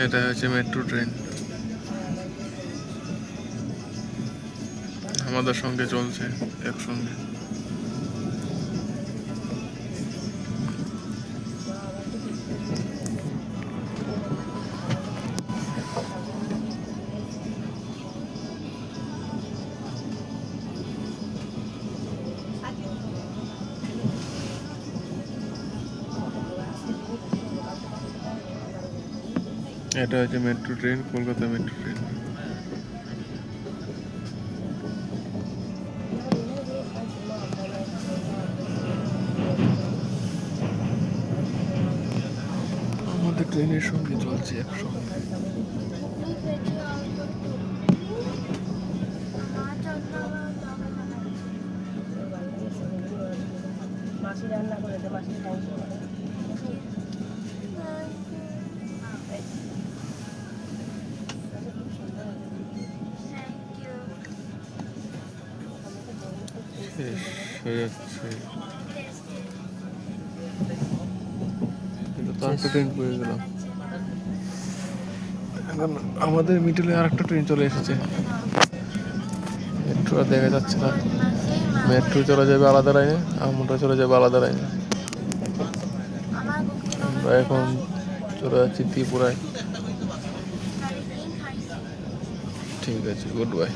এটা হচ্ছে metro train, আমাদের সঙ্গে চলছে একসঙ্গে। এটা হচ্ছে metro train, Kolkata metro train. আমাদের ট্রেনের সঙ্গে চলছে একসঙ্গে। মাসি রান্না করে দে, মাসি শেষ হয়ে যাচ্ছে, তো একটা ট্রেন পেয়ে গেলাম। এখন আমাদের মিডলে আর একটা ট্রেন চলে এসেছে। মেট্রো আর দেখা যাচ্ছে না, মেট্রো চলে যাবে আলাদা লাইনে, আমরা চলে যাবে আলাদা লাইনে। আমরা এখন চলে যাচ্ছি ত্রিপুরায়। ঠিক আছে, গুড বাই।